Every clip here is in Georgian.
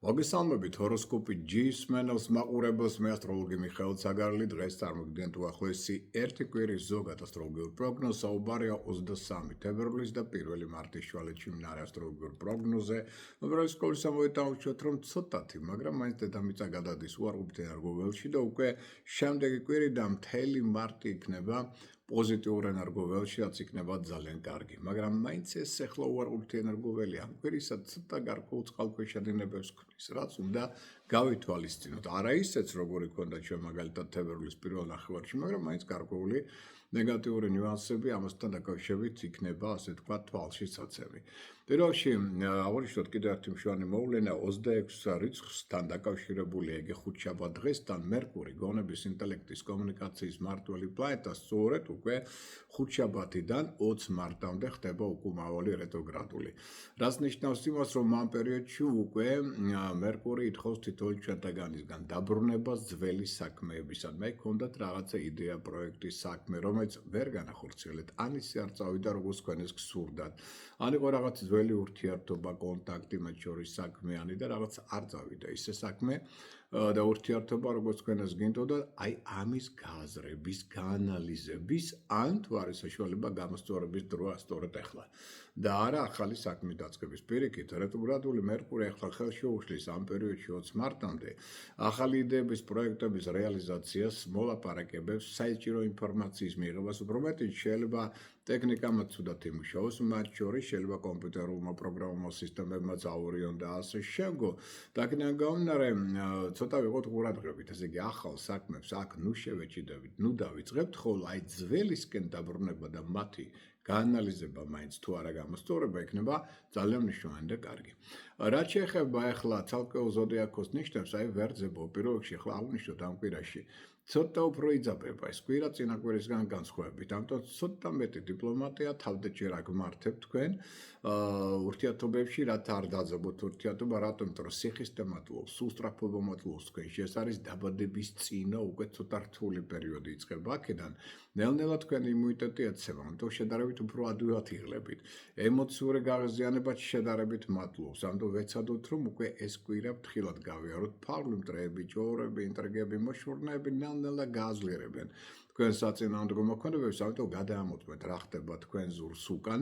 მოგესალმებით ჰოროსკოპი ჯის მენელს მაყურებელს მე ასტროლოგი მიხეილ ცაგარელი დღეს წარმოგიდგენთ უახლოესი ერთი კვირის ზოგად ასტროლოგიურ პროგნოზს საუბარია 23 თებერვლის და 1 მარტის შუალედში მნარე ასტროლოგიურ პროგნოზზე. უბრალოდ სკოლის ამოვიტანოთ რომ ცოტათი, მაგრამ მაინც დედამიწა გადადის უარყოფით ენერგიულ ველში და უკვე შემდეგი კვირიდან მთელი მარტი იქნება პოზიტიურ ენერგიულ ველში, რაც იქნება ძალიან კარგი. მაგრამ მაინც ეს ახლა უარყოფითი ენერგიულ ველი ამ კვირისაც ცოტა გარკვეულ წყალქვეშა დინებებს ქმნის, რაც უნდა გავითვალისწინოთ. არა ისეც როგორი ქონდა ჩვენ მაგალითად თებერვლის პირველ ნახევარში, მაგრამ მაინც გარკვეული ნეგატიური ნიუანსები ამასთან დაკავშირებით იქნება, ასე თქვა, თვალშისაცემი. პირველში აღნიშნოთ კიდევ ერთი მშვენი მოვლენა 26 რიცხვთან დაკავშირებული ეგ ხუთშაბათ დღესთან მერკური გონების ინტელექტის კომუნიკაციის მმართველი პლანეტა სწორედ უკვე ხუთშაბათიდან 20 მარტამდე ხდება უკუმავალი რეტროგრადული. რაც ნიშნავს იმას, რომ ამ პერიოდში უკვე მერკური ითხოვს თითოეულ ჩვენთაგანისგან დაბრუნებას ძველი საქმეებისადმი. აი ქონდათ რაღაცა იდეა, პროექტი, საქმე, რომელიც ვერ განახორციელეთ, ან ისე არ წავიდა, როგორც თქვენ ეს გსურდათ. ან იყო რაღაც ძველი ურთიერთობა, კონტაქტი მათ შორის საქმიანი და რაღაც არ წავიდა ისე საქმე და ურთიერთობა, როგორც თქვენ ეს გინდოდა, აი ამის გააზრების, გაანალიზების, ან თუ არის საშუალება გამოსწორების დროა სწორედ ახლა. და არა ახალი საქმის დაწყების პირიქით, რეტროგრადული მერკური ახლა ხელში უშლის ამ პერიოდში 20 მარტამდე ახალი იდეების, პროექტების რეალიზაციას, მოლაპარაკებებს, საჭირო ინფორმაციის მიღებას, უფრო მეტიც შეიძლება ტექნიკამაც ცუდად იმუშაოს, მათ შორის შეიძლება კომპიუტერულმა პროგრამულმა სისტემებმა წაურიონ და ასე შემდგომ. და აქედან გამომდინარე, ცოტა ვიყოთ ყურადღებით, ესე იგი ახალ საქმებს აქ ნუ შევეჭიდებით, ნუ დავიწყებთ, ხოლო აი ძველისკენ დაბრუნება და მათი გაანალიზება მაინც თუ არა გამოსწორება იქნება ძალიან მნიშვნელოვანი და კარგი. რაც შეეხება ახლა ცალკეულ ზოდიაქოს ნიშნებს, აი ვერძებო პირველ რიგში ახლა აღვნიშნოთ ამ კვირაში ცოტა უფრო იძაბება ეს კვირა წინა კვირისგან განსხვავებით. ამიტომ ცოტა მეტი დიპლომატია, თავდაჭერა გმართებთ თქვენ ურთიერთობებში, რათა არ დაძაბოთ ურთიერთობა, რატომ? იმიტომ რომ სიხისტემატლობს, სუსტრაფობა მოთლობს თქვენში. ეს არის დაბადების წინა უკვე ცოტა რთული პერიოდი იწყება აქედან. ნელ-ნელა თქვენი იმუნიტეტი ეცემა, ამიტომ შედარებით უფრო ადვილად იღლებით. ემოციური გაღიზიანებაც შედარებით მატლობს. ამიტომ ვეცადოთ, რომ უკვე ეს კვირა ფრთხილად გავიაროთ. ფარული მტრეები, ჭორები, ინტრიგები, მოშურნეები ნელ-ნელა გააძლიერებენ თქვენ საწინააღმდეგო მოქმედებებს, ამიტომ გადაამოწმეთ რა ხდება თქვენ ზურს უკან,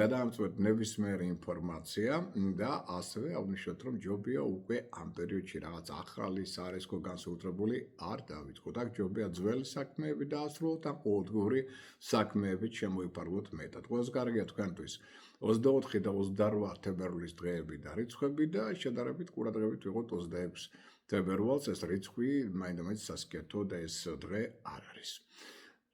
გადაამოწმეთ ნებისმიერი ინფორმაცია და ასევე აღვნიშნოთ, რომ ჯობია უკვე ამ პერიოდში რაღაც ახალი სარისკო განსაკუთრებული არ დავიწყოთ. აქ ჯობია ძველი საქმეები დაასრულოთ, ან ყოველდღიური საქმეებით შემოიფარგლოთ მეტად. ყველაზე კარგია თქვენთვის 24 და 28 თებერვლის დღეები და რიცხვები და შედარებით ყურადღებით ვიყოთ 26 თებერვალს, ეს რიცხვი მაინდამაინც სასკეთო და ეს დღე არ არის.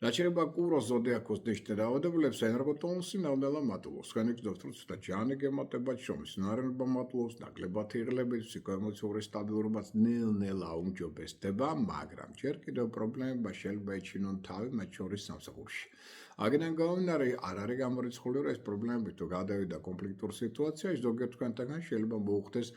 რაც შეეხება კუროს ზოდიაქოს ნიშნებს დაავადებულებს, ენერგოტონუსი ნელ-ნელა მატულობს. თქვენ იგრძნობთ, რომ ცოტა ჯანი გემატებათ, შრომის უნარიანობა მატულობს, ნაკლებად იღლებით, ფსიქოემოციური სტაბილურობაც ნელ-ნელა აუმჯობესდება, მაგრამ ჯერ კიდევ პრობლემები შეიძლება ეჩინონ თავი, მათ შორის სამსახურში. აქედან გამომდინარე, არ არის გამორიცხული, რომ ეს პრობლემები თუ გადავიდა კონფლიქტურ სიტუაციაში, ზოგიერთ თქვენთაგან შეიძლება მოუხდეს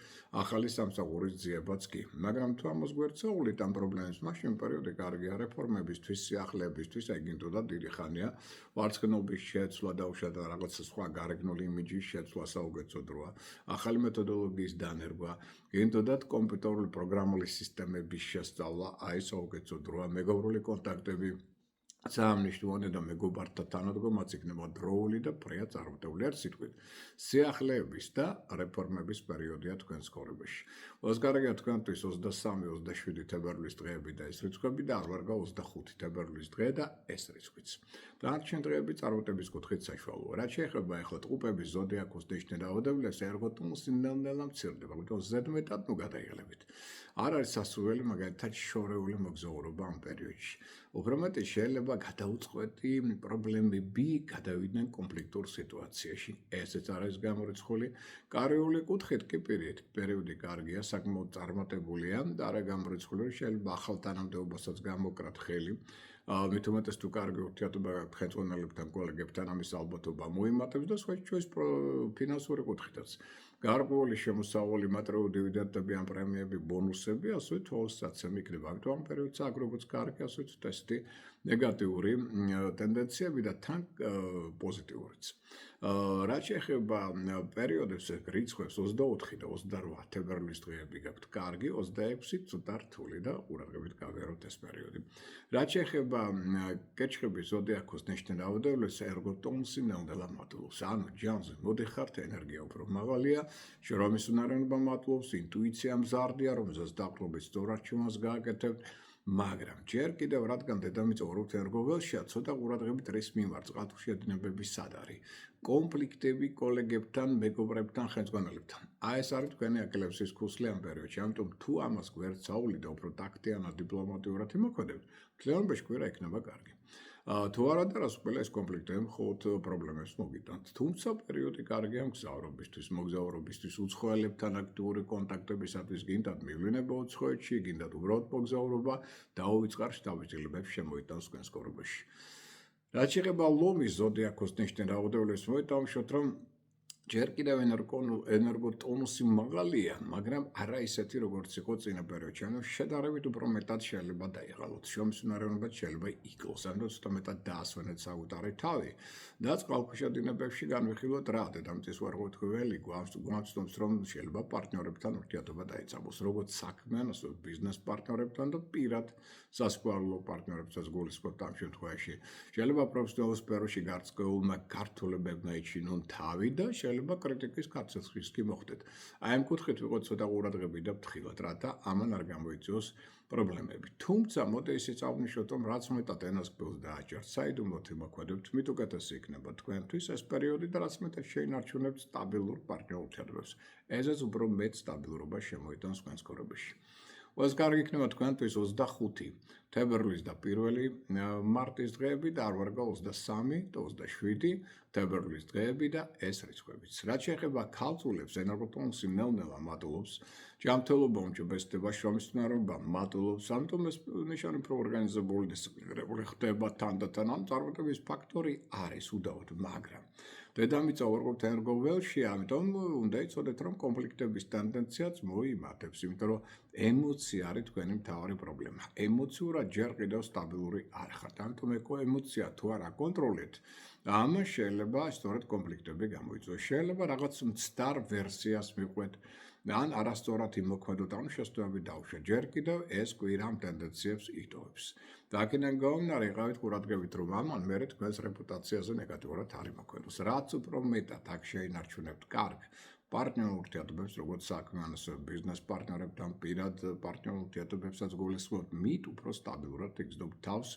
ახალი სამსახურის ძიებაც კი. მაგრამ თუ ამას გვერდსაუვლით ამ პრობლემებს, მაშინ პერიოდი კარგია რეფორმებისთვის, სიახლეებისთვის, აი გინდოდა დიდი ხანია, ვარცხნობის შეცვლა და უშუალოდ რაღაცა სხვა გარეგნული იმიჯის შეცვლა საუკეთესო დროა. ახალი მეთოდოლოგიის დანერგვა, გინდოდათ კომპიუტერული პროგრამული სისტემების შესწავლა, აი საუკეთესო დროა, მეგობრული კონტაქტები საამნიშნულოვანი და მეგობართა თანადგომაც იქნება დროული და ფრია წარმატებული არ სიტყვით. სიახლეების და რეფორმების პერიოდია თქვენს ცხოვრებაში. ყველაზე კარგია თქვენთვის 23-27 თებერვლის დღეები და ეს რიცხვები და არ ვარგა 25 თებერვლის დღე და ეს რიცხვიც. დანარჩენ დღეები წარმატების კუთხით საშუალოა. რაც შეეხება ახლა ტყუპების ზოდიაქოს ნიშნებს დაავადებულებს, ენერგოტონუსი ნელ-ნელა მცირდება, ამიტომ ზედმეტად ნუ გადაიღლებით. არ არის სასურველი მაგალითად შორეული მოგზაურობა ამ პერიოდში. უფრო მეტი შეიძლება გადაუწყვეტი პრობლემები გადავიდნენ კონფლიქტურ სიტუაციაში. ესეც არ არის გამორიცხული. კარიული კუთხით კი პერიოდი კარგია, საკმაოდ წარმატებულია და არა გამორიცხული, რომ შეიძლება ახალ თანამდებობასაც გამოკრათ ხელი. მით უმეტეს თუ კარგი ურთიერთობა გაქვთ ხელმძღვანელებთან, კოლეგებთან, ამის ალბათობა მოიმატებს და სხვა ჩვენს ფინანსური კუთხითაც. გარკვეული შემოსავალი მატერიალური დივიდენდები, ან პრემიები, ბონუსები, ასევე თვალსაცემი იქნება. ამიტომ ამ პერიოდს აქ როგორც კარგი, ასევე ტესტი ნეგატიური ტენდენციები და თან პოზიტიურიც. რაც შეეხება პერიოდებს რიცხვებს 24 და 28 თებერვლის დღეები გაქვთ კარგი, 26 ცოტა რთული და ყურადღებით გავიაროთ ეს პერიოდი. რაც შეეხება კეჩხების ზოდიაქოს ნიშნულ რაოდენობას ერგოტონსი ნელ-ნელა მატულობს. ანუ ჯანზე მოდიხართ, ენერგია უფრო მაღალია, შრომის უნარიანობა მატულობს, ინტუიცია მზარდია, რომელსაც დაყრდნობით სწორ არჩევანს გააკეთებთ. მაგრამ ჯერ კიდევ რადგან დედამიწა ორთერგოველშია, ცოტა ყურადღებით რის მიმართ წყალთუშიადინებები სად არის. კონფლიქტები კოლეგებთან, მეგობრებთან, ხელმძღვანელებთან. ეს არის თქვენი აკელევსის ქუსლი ამ პერიოდში. ამიტომ თუ ამას გვერდ საული და უფრო ტაქტიანად დიპლომატიურად იმოქმედებთ, მთლიანობაში კვირა იქნება კარგი. თუ არა და რას ყველა ეს კონფლიქტები მხოლოდ პრობლემებს მოგიტანთ. თუმცა პერიოდი კარგია მგზავრობისთვის, მოგზაურობისთვის, უცხოელებთან აქტიური კონტაქტებისათვის, გინდათ მივლინება უცხოეთში, გინდათ უბრალოდ მოგზაურობა, დაუვიწყარ შთაბეჭდილებებს შემოიტანს თქვენს კორებაში. რაც შეეხება ლომის ზოდიაქოს ნიშნულ რაოდენობას, მოიტანხოთ, რომ ჯერ კიდევ ენერგოტონუსი მაღალია, მაგრამ არა ისეთი, როგორც იყო წინა პერიოდში. ანუ შედარებით უფრო მეტად შეიძლება დაიღალოთ. შრომის უნარიანობა შეიძლება იკლოს, ანუ ცოტა მეტად დაასვენეთ საკუთარი თავი და წყალქვეშადინებებში განვიხილოთ რა დედამიწის უარყოფითი გვამცნობს, რომ შეიძლება პარტნიორებთან ურთიერთობა დაეწამოს, როგორც საქმიან, ასევე ბიზნეს პარტნიორებთან და პირად სასქვალო პარტნიორებსაც გულისხმობთ ამ შემთხვევაში. შეიძლება პროფესიონალურ სფეროში გარწმუნებულმა ქართველებმა იჩინონ თავი და შეიძლება კრიტიკის კაცეცხლის კი მოხდეთ. აი ამ კუთხით ვიყოთ ცოტა ყურადღები და ფრთხილად, რათა ამან არ გამოიწვიოს პრობლემები. თუმცა მოდი ისიც აღვნიშნოთ, რომ რაც მეტად ენას კბილს დააჭერთ, საიდუმლოდ იმოქმედებთ, მით უკეთესი იქნება თქვენთვის ეს პერიოდი და რაც მეტად შეინარჩუნებთ სტაბილურ პარტნიორ ურთიერთობებს. ესეც უფრო მეტ სტაბილურობას შემოიტანს თქვენს კორებაში. Os კარგი იქნება თქვენთვის 25 თებერვლის და 1 მარტის დღეები და არ ვარგა 23 და 27 თებერვლის დღეები და ეს რიცხვებიც. რაც შეეხება ქალწულებს, ენერგოტონუსი ნელ-ნელა მატულობს, ჯანმრთელობა უმჯობესდება, შრომის უნარიანობა მატულობს, ამიტომ ეს ნიშანი უფრო ორგანიზებული დისციპლინირებული ხდება თანდათან. ამ წარმატების ფაქტორი არის უდავოდ, მაგრამ დედამიწა უარყოფით ენერგოველშია, ამიტომ უნდა იცოდეთ, რომ კონფლიქტების ტენდენციაც მოიმატებს, იმიტომ რომ ემოცია არის თქვენი მთავარი პრობლემა. ემოციურად ჯერ კიდევ სტაბილური არ ხართ. ამიტომ ეკო ემოცია თუ არ აკონტროლეთ, ამას შეიძლება სწორედ კონფლიქტები გამოიწვიოს. შეიძლება რაღაც მცდარ ვერსიას მიყვეთ, ან არასწორად იმოქმედოთ, ანუ შესაძლებელი დავუშვათ. ჯერ კიდევ ეს კვირა ამ ტენდენციებს იტოვებს. და აქედან გამომდინარე, იყავით ყურადღებით, რომ ამან მერე თქვენს რეპუტაციაზე ნეგატიურად არ იმოქმედოს. რაც უფრო მეტად აქ შეინარჩუნებთ კარგ პარტნიორ ურთიერთობებს, როგორც საქმიან, ასევე ბიზნეს პარტნიორებთან, პირად პარტნიორ ურთიერთობებსაც გულისხმობთ, მით უფრო სტაბილურად იგრძნობთ თავს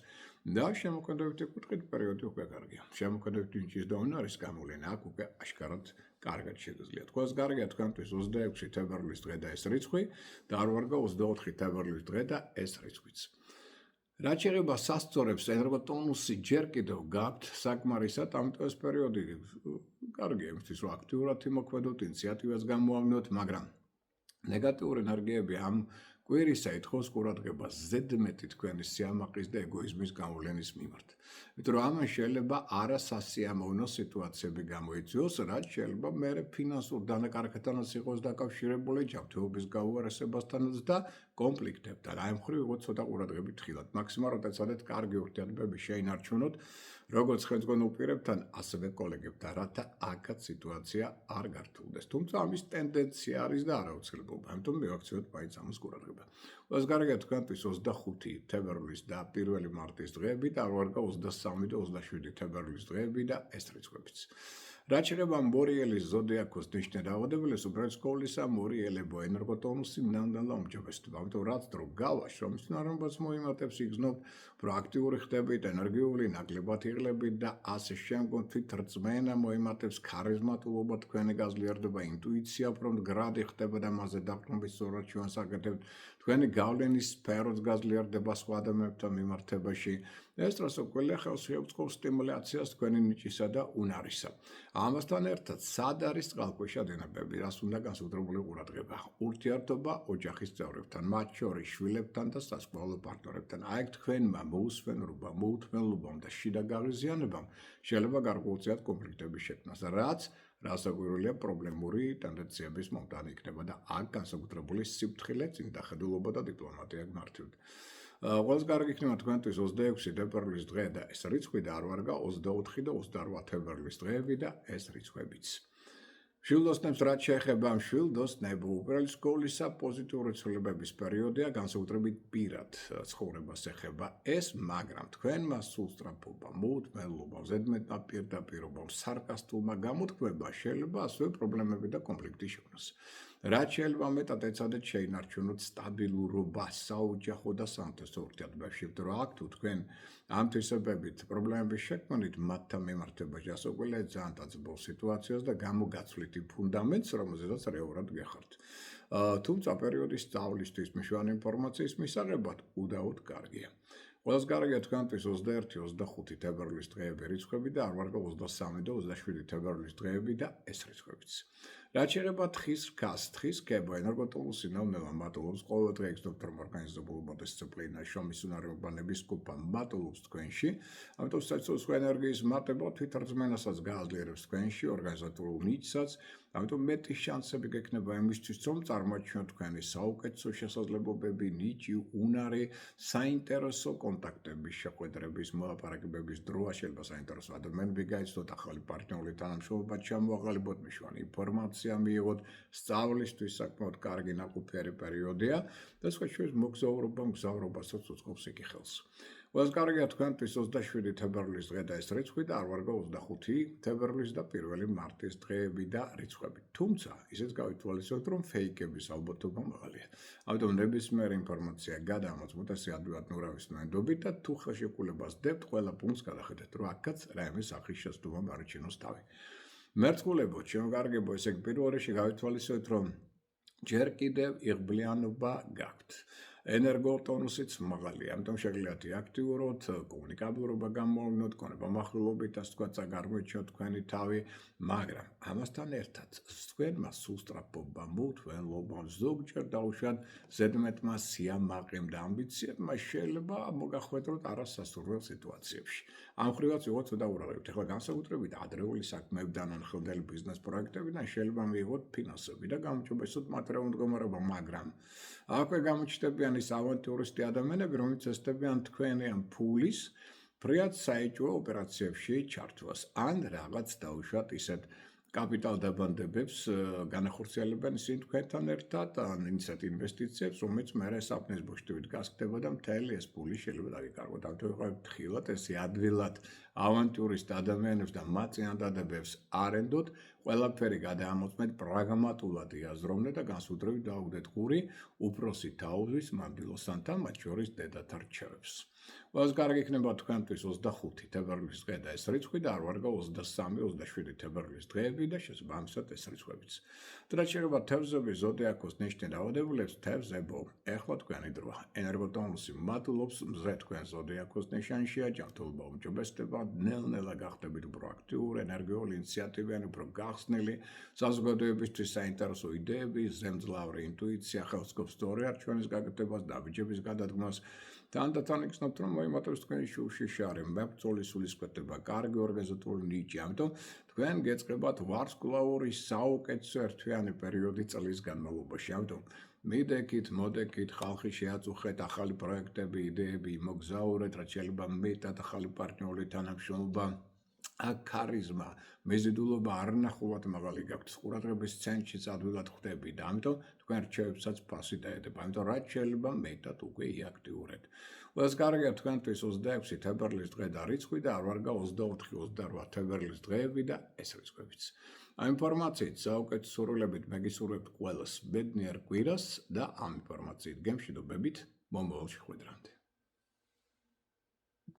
და შემოქმედებითი კუთხით პერიოდი უკვე კარგია. შემოქმედებითი ნიჭის დონე არის გამოვლენა, აქ უკვე აშკარად კარგად შეგიძლიათ. თქვენს კარგია თქვენთვის 26 თებერვლის დღე და ეს რიცხვი და არ ვარგა 24 თებერვლის დღე და ეს რიცხვიც. რაც შეეხება სასწორებს, ენერგოტონუსი ჯერ კიდევ გაქვთ საკმარისად, ამიტომ ეს პერიოდი კარგია იმისთვის, რომ აქტიურად იმოქმედოთ, ინიციატივას გამოავლინოთ, მაგრამ ნეგატიური ენერგიები ამ კვირისა ითხოვს ყურადღებას ზედმეტი თქვენი სიამაყის და ეგოიზმის გამოვლენის მიმართ. იმიტომ რომ ამან შეიძლება არასასიამოვნო სიტუაციები გამოიწვიოს, რაც შეიძლება მერე ფინანსურ დანაკარგთანაც იყოს დაკავშირებული, ჯანმრთელობის გაუარესებასთანაც და კონფლიქტებთან. აი მხრივ ვიყოთ ცოტა ყურადღებით ხილად. მაქსიმალურად ეცადეთ კარგი ურთიერთობები შეინარჩუნოთ, როგორც ხელმძღვანელ პირებთან, ასევე კოლეგებთან, რათა აქაც სიტუაცია არ გართულდეს. თუმცა ამის ტენდენცია არის და არაუცილებლობა, ამიტომ მივაქციოთ მაინც ამას ყურადღება. ყველას კარგია თქვენთვის 25 თებერვლის და 1 მარტის დღეები და არ ვარგა 23 და 27 თებერვლის დღეები და ეს რიცხვებიც. რაც შეეხება მორიელის ზოდიაქოს ნიშნულ რაოდენობას, უბრალოდ მორიელებო ენერგოტონუსი ნელ-ნელა უმჯობესდება. ამიტომ რაც დრო გავა, შრომის უნარიანობას მოიმატებს, იგრძნობთ, პროაქტიული ხდებით, ენერგიული, ნაკლებად იღლებით და ასე შემდგომ თვითრწმენა მოიმატებს, ქარიზმატულობა თქვენი გაზლიერდება, ინტუიცია უფრო მდგრადი ხდება და მასზე დაყრდნობით სწორად ჩვენს აკეთებთ. თქვენი გავლენის სფეროც გაზლიერდება სხვა ადამიანებთან მიმართებაში. ეს დროს ყველა ხელს შეუწყობს სტიმულაციას თქვენი ნიჭისა და უნარისა. ამასთან ერთად, სად არის წყალქვეშადინებები, რას უნდა განსაკუთრებული ყურადღება? ურთიერთობა ოჯახის წევრებთან, მათ შორის შვილებთან და სასქვალო პარტნიორებთან. აი თქვენმა მოუსვენრობამ, მოუთმენლობამ და შიდა გაღიზიანებამ შეიძლება გარკვეულწილად კონფლიქტების შექმნას, რაც რასაკვირველია პრობლემური ტენდენციების მომტანი იქნება და აქ განსაკუთრებული სიფრთხილე, წინდახედულობა და დიპლომატია გმართივთ. Ყველას კარგი იქნება თქვენთვის 26 თებერვლის დღე და ეს რიცხვი და არ ვარგა 24 და 28 თებერვლის დღეები და ეს რიცხვებიც. შვილდოსნებს რაც შეეხება შვილდოსნებ უბრალოდ სკოლისა პოზიტიური ცვლილებების პერიოდია, განსაკუთრებით პირად ცხოვრებას ეხება ეს, მაგრამ თქვენმა სულ სწრაფობამ, მოუთმენლობამ, ზედმეტმა პირდაპირობამ, სარკასტულმა გამოთქმებამ შეიძლება ასევე პრობლემები და კონფლიქტი შექმნას. რაც შეიძლება მეტად ეცადეთ შეინარჩუნოთ სტაბილურობა საოჯახო და სამთესო ურთიერთობებში, რომ აქ თუ თქვენ ამ თვისებებით პრობლემების შექმნით მათთან მიმართებაში ასოკველეთ ძალიან დაძაბულ სიტუაციას და გამოგაცვლითი ფუნდამენტს, რომელზედაც რეალურად გეხართ. თუმცა პერიოდის სწავლისთვის მნიშვნელოვანი ინფორმაციის მისაღებად უდაოდ კარგია. ყველას კარგია თქვენთვის 21-25 თებერვლის დღეები რიცხვები და არ ვარგა 23 და 27 თებერვლის დღეები და ეს რიცხვებიც. რაც შეეხება თხის რქას, თხის ქება ენერგოტოლოსი ნელ-ნელა მატულობს ყოველდღე ექსდოქტორმა ორგანიზებულობა დისციპლინა შრომისუნარიანობის ჯგუფმა მატულობს თქვენში, ამიტომ საწოლისხო ენერგიის მატება თვითრწმენასაც გააძლიერებს თქვენში, ორგანიზატორულ ნიჭსაც, ამიტომ მეტი შანსები გექნება იმისთვის, რომ წარმოაჩინოთ თქვენი საუკეთესო შესაძლებლობები, ნიჭი, უნარი, საინტერესო კონტაქტების შეხვედრების, მოლაპარაკებების დროა შეიძლება საინტერესო ადამიანები გაიცნოთ, ახალი პარტნიორული თანამშრომლობა ჩამოაყალიბოთ, მნიშვნელოვანი ინფორმაცია მიიღოთ, სწავლისთვის საკმაოდ კარგი ნაყოფიერი პერიოდია და სხვა შორის მოგზაურობასაც უწყობს იგი ხელს. ყველას კარგია თქვენთვის 27 თებერვლის დღე და ეს რიცხვი და არ ვარგა 25 თებერვლის და 1 მარტის დღეები და რიცხვები. თუმცა ისიც გავითვალისწინოთ, რომ ფეიკების ალბათობა მაღალია. ამიტომ ნებისმიერი ინფორმაცია გადამოწმოთ ასე ადვილად ნურავის ნაინდობით და თუ ხელშეკრულებას დებთ, ყველა პუნქტს გადახედეთ, რომ აქაც რაიმე სახის შეცდომა მარჩინოს თავი. მერწყულებო, შემოგარგებო, ესე იგი პირველ რიგში გავითვალისწინოთ, რომ ჯერ კიდევ იღბლიანობა გაქვთ. ენერგოტონუსიც მაღალია, ამიტომ შეგიძლიათ აქტიუროთ, კომუნიკაბილურობა გამოავლინოთ, გონება მახვილობით, ასე თქვა, წაგარმოიჩინოთ თქვენი თავი, მაგრამ ამასთან ერთად თქვენმა სულსწრაფობამ, მოუთმენლობამ, ზოგჯერ დაუშვათ ზედმეტმა სიამაყემ და ამბიციებმა შეიძლება მოგახვედროთ არასასურველ სიტუაციებში. ამ ხრივაც ვიღოთ ცოტა ურაღებთ. ეხლა განსაკუთრებით ადრეული საქმეებიდან ანხელდელი ბიზნეს პროექტებიდან შეიძლება მიიღოთ ფინანსები და გამოჩნდეს მატერიალური მდგომარეობა, მაგრამ აქვე გამოჩნდებიან ის ავანტიურისტი ადამიანები, რომლებიც ესწრებიან თქვენი ამ ფულის ფრიად საეჭვო ოპერაციებში ჩართვას, ან რაღაც დაუშვათ ისეთ კაპიტალ დაბანდებებს განახორციელებენ ისინი თქვენთან ერთად, ან ისეთ ინვესტიციებს, რომელიც მერე საფნის ბოშტივით გასკდება და მთელი ეს ფული შეიძლება დაგიკარგოთ. ამიტომ ხილად ესე ადვილად ავანტიურისტ ადამიანებს და მათ წინადადებებს არენდოთ, ყველაფერი გადაამოწმეთ პრაგმატულად იაზროვნეთ და განსაკუთრებით დაუგდეთ ყური უფროსი თაობის მამდილოსანთან, მათ შორის დედათა რჩევებს. ყველას კარგი იქნება თქვენთვის 25 თებერვლის დღე და ეს რიცხვი და არ ვარგა 23-27 თებერვლის დღეები და შესაბამისად ეს რიცხვებიც. რაც შეეხება თევზების ზოდიაქოს ნიშნით დაავადებულებს, თევზებო, ეხლა თქვენი დროა. ენერგოტონუსი მატულობს მზე თქვენ ზოდიაქოს ნიშანშია, ჯანმრთელობა უმჯობესდება, ნელ-ნელა გახდებით უფრო აქტიური, ენერგიული, ინიციატივიანი, უფრო გახსნილი, საზოგადოებისთვის საინტერესო იდეები, ზემძლავრი ინტუიცია, ხელს გობს სწორი არჩევნის გაკეთებას, დაბიჯების გადადგმას. თანდათან იგრძნობთ, რომ მოიმატებს თქვენი შუში შარი, მებრძოლი სულისკვეთება, კარგი ორგანიზატორული ნიჭი, ამიტომ თქვენ გეწყებათ ვარსკვლავური საუკეთესო ერთთვიანი პერიოდი წლის განმავლობაში. ამიტომ მიდექით, მოდექით, ხალხი შეაწუხეთ, ახალი პროექტები, იდეები, მოგზაურეთ, რაც შეიძლება მეტად ახალი პარტნიორული თანამშრომლობა. აქ ქარიზმა, მეზიდულობა არნახულად მაღალი გაქვთ, ყურადღების ცენტრშიც ადვილად ხვდებით და ამიტომ თქვენ რჩევებსაც ფასი დაედებ. ამიტომ რაც შეიძლება მეტად უკვე იაქტიურეთ. ყველას კარგია თქვენთვის 26 თებერვლის დღე და რიცხვი და არ ვარგა 24-28 თებერვლის დღეები და ეს რიცხვებიც. ამ ინფორმაციით საუკეთესო სურვილებით მეგისურვებთ ყველას ბედნიერ კვირას და ამ ინფორმაციით გემშვიდობებით მომავალ შეხვედრამდე.